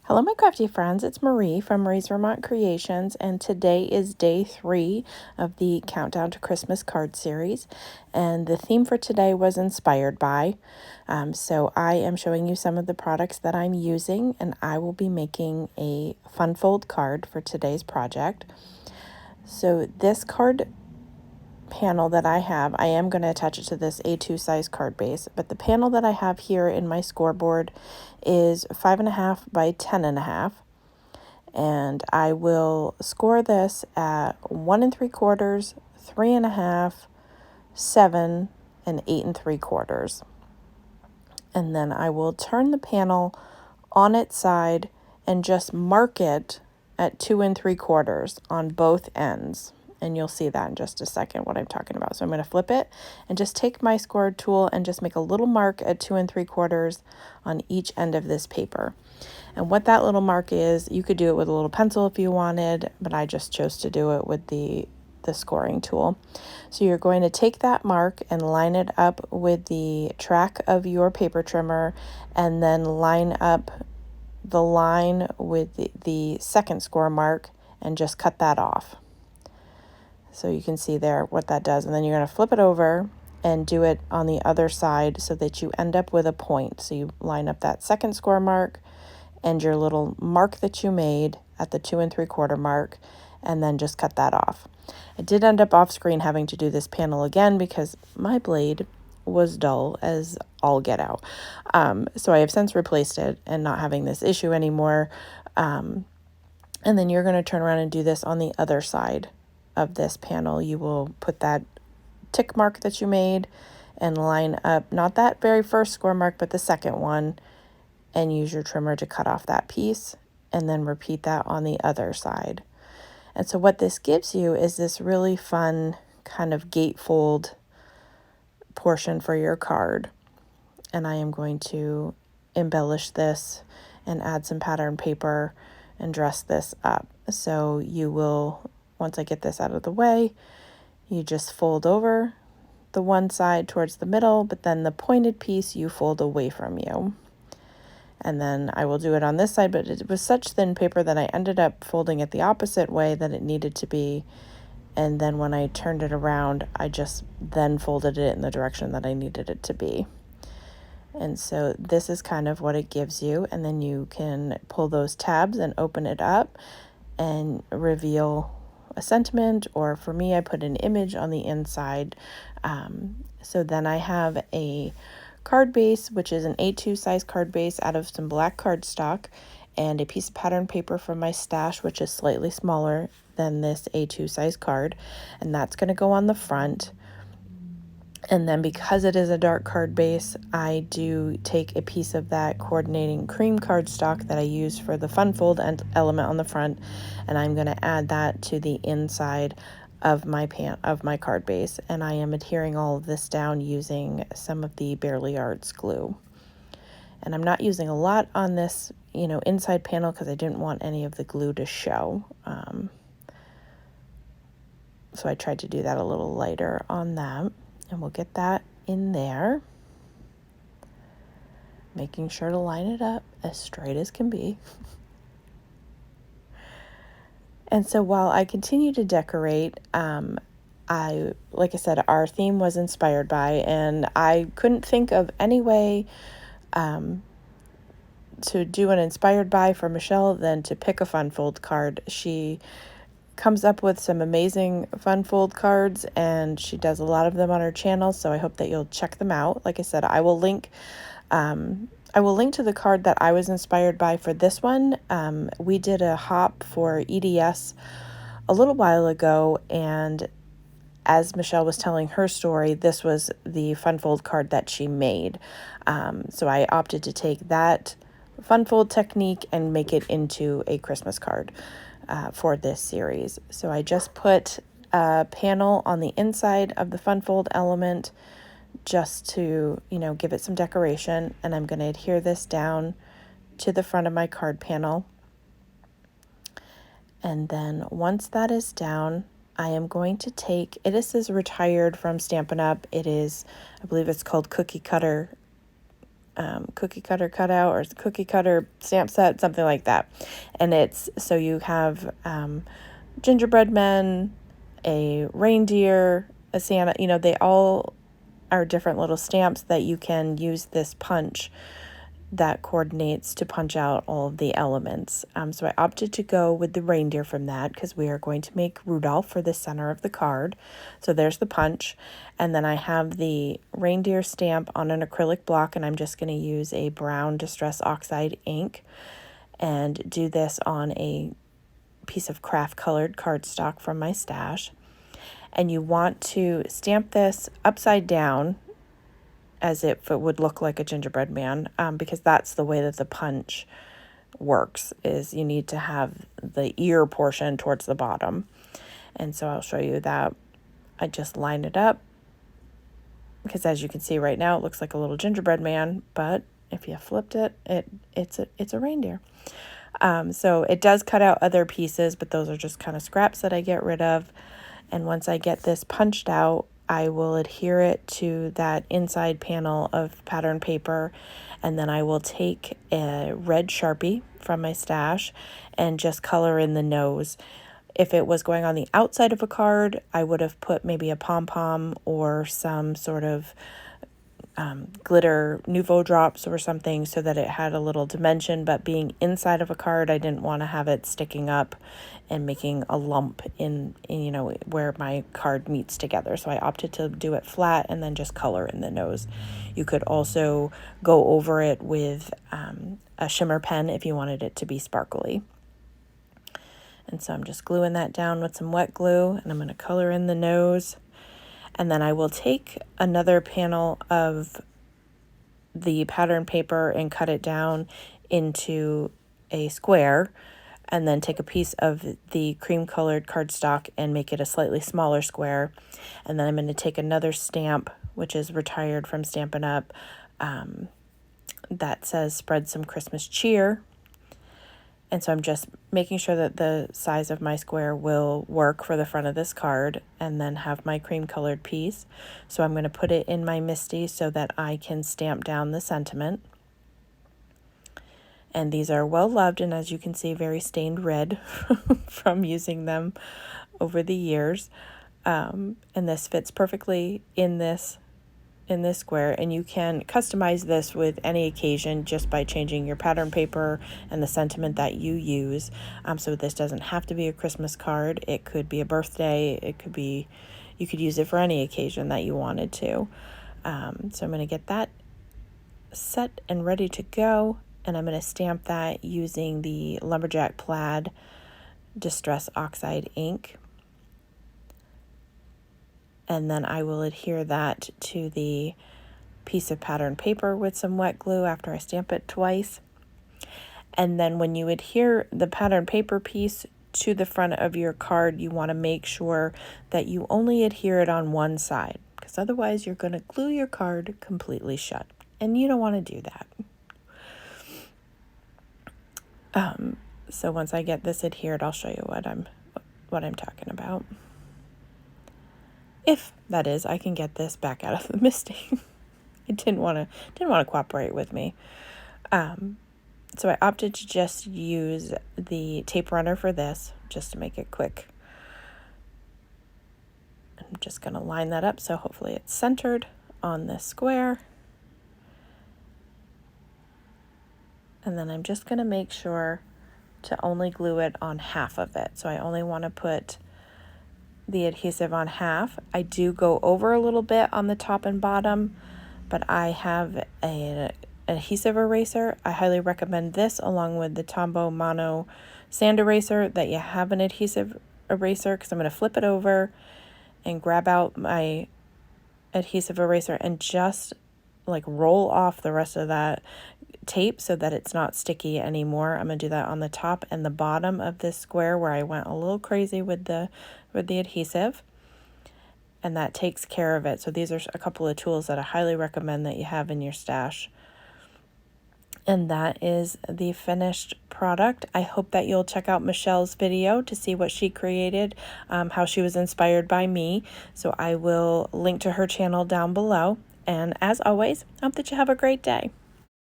Hello, my crafty friends. It's Marie from Marie's Vermont Creations, and today is day 3 of the Countdown to Christmas card series. And the theme for today was inspired by. So I am showing you some of the products that I'm using, and I will be making a fun fold card for today's project. So this card panel that I have, I am going to attach it to this A2 size card base, but the panel that I have here in my scoreboard is 5.5 by 10.5, and I will score this at 1 3/4, 3.5, 7, and 8 3/4. And then I will turn the panel on its side and just mark it at 2 3/4 on both ends. And you'll see that in just a second what I'm talking about. So I'm going to flip it and just take my score tool and just make a little mark at 2 3/4 on each end of this paper. And what that little mark is, you could do it with a little pencil if you wanted, but I just chose to do it with the scoring tool. So you're going to take that mark and line it up with the track of your paper trimmer, and then line up the line with the second score mark and just cut that off. So you can see there what that does. And then you're going to flip it over and do it on the other side so that you end up with a point. So you line up that second score mark and your little mark that you made at the 2 3/4 mark, and then just cut that off. I did end up off screen having to do this panel again because my blade was dull as all get out. So I have since replaced it and not having this issue anymore. And then you're going to turn around and do this on the other side of this panel. You will put that tick mark that you made and line up, not that very first score mark, but the second one, and use your trimmer to cut off that piece, and then repeat that on the other side. And so what this gives you is this really fun kind of gatefold portion for your card. And I am going to embellish this and add some pattern paper and dress this up. So you will, once I get this out of the way, you just fold over the one side towards the middle, but then the pointed piece you fold away from you. And then I will do it on this side, but it was such thin paper that I ended up folding it the opposite way that it needed to be. And then when I turned it around, I just then folded it in the direction that I needed it to be. And so this is kind of what it gives you. And then you can pull those tabs and open it up and reveal a sentiment, or for me, I put an image on the inside. So then I have a card base, which is an A2 size card base out of some black cardstock, and a piece of pattern paper from my stash, which is slightly smaller than this A2 size card, and that's going to go on the front. And then because it is a dark card base, I do take a piece of that coordinating cream cardstock that I use for the fun fold element on the front, and I'm going to add that to the inside of my card base. And I am adhering all of this down using some of the Barely Arts glue. And I'm not using a lot on this, inside panel because I didn't want any of the glue to show. So I tried to do that a little lighter on that. And we'll get that in there, making sure to line it up as straight as can be. And so while I continue to decorate, like I said, our theme was inspired by, and I couldn't think of any way to do an inspired by for Michele than to pick a fun fold card. She comes up with some amazing fun fold cards, and she does a lot of them on her channel, so I hope that you'll check them out. Like I said, I will link to the card that I was inspired by for this one. We did a hop for EDS a little while ago, and as Michele was telling her story, this was the fun fold card that she made. So I opted to take that fun fold technique and make it into a Christmas card for this series. So I just put a panel on the inside of the fun fold element just to, give it some decoration. And I'm going to adhere this down to the front of my card panel. And then once that is down, I am going to take, this is retired from Stampin' Up. It is, I believe it's called Cookie Cutter cookie cutter cutout or cookie cutter stamp set, something like that. And it's, so you have gingerbread men, a reindeer, a Santa, they all are different little stamps that you can use this punch that coordinates to punch out all of the elements. So I opted to go with the reindeer from that because we are going to make Rudolph for the center of the card. So there's the punch. And then I have the reindeer stamp on an acrylic block, and I'm just going to use a brown Distress Oxide ink and do this on a piece of craft colored cardstock from my stash. And you want to stamp this upside down as if it would look like a gingerbread man, because that's the way that the punch works, is you need to have the ear portion towards the bottom. And so I'll show you that. I just line it up because as you can see right now, it looks like a little gingerbread man, but if you flipped it, it's a reindeer. So it does cut out other pieces, but those are just kind of scraps that I get rid of. And once I get this punched out, I will adhere it to that inside panel of pattern paper, and then I will take a red Sharpie from my stash and just color in the nose. If it was going on the outside of a card, I would have put maybe a pom-pom or some sort of glitter Nouveau drops or something so that it had a little dimension, but being inside of a card, I didn't want to have it sticking up and making a lump in where my card meets together. So I opted to do it flat and then just color in the nose. You could also go over it with a shimmer pen if you wanted it to be sparkly. And so I'm just gluing that down with some wet glue, and I'm going to color in the nose. And then I will take another panel of the pattern paper and cut it down into a square, and then take a piece of the cream colored cardstock and make it a slightly smaller square. And then I'm going to take another stamp, which is retired from Stampin' Up, that says "Spread Some Christmas Cheer." And so I'm just making sure that the size of my square will work for the front of this card, and then have my cream colored piece. So I'm going to put it in my MISTI so that I can stamp down the sentiment. And these are well loved, and as you can see, very stained red from using them over the years. And this fits perfectly in this square, and you can customize this with any occasion just by changing your pattern paper and the sentiment that you use. So this doesn't have to be a Christmas card. It could be a birthday. It could be, you could use it for any occasion that you wanted to. So I'm going to get that set and ready to go, and I'm going to stamp that using the Lumberjack Plaid Distress Oxide ink. And then I will adhere that to the piece of pattern paper with some wet glue after I stamp it twice. And then when you adhere the pattern paper piece to the front of your card, you want to make sure that you only adhere it on one side, because otherwise you're going to glue your card completely shut, and you don't want to do that. So once I get this adhered, I'll show you what I'm talking about. If that is, I can get this back out of the MISTI. It didn't want to cooperate with me. So I opted to just use the tape runner for this, just to make it quick. I'm just going to line that up so hopefully it's centered on this square. And then I'm just going to make sure to only glue it on half of it. So I only want to put the adhesive on half. I do go over a little bit on the top and bottom, but I have an adhesive eraser. I highly recommend this along with the Tombow Mono sand eraser, that you have an adhesive eraser, because I'm going to flip it over and grab out my adhesive eraser and just like roll off the rest of that tape so that it's not sticky anymore. I'm going to do that on the top and the bottom of this square where I went a little crazy with the adhesive, and that takes care of it. So these are a couple of tools that I highly recommend that you have in your stash. And that is the finished product. I hope that you'll check out Michelle's video to see what she created, how she was inspired by me. So I will link to her channel down below. And as always, I hope that you have a great day.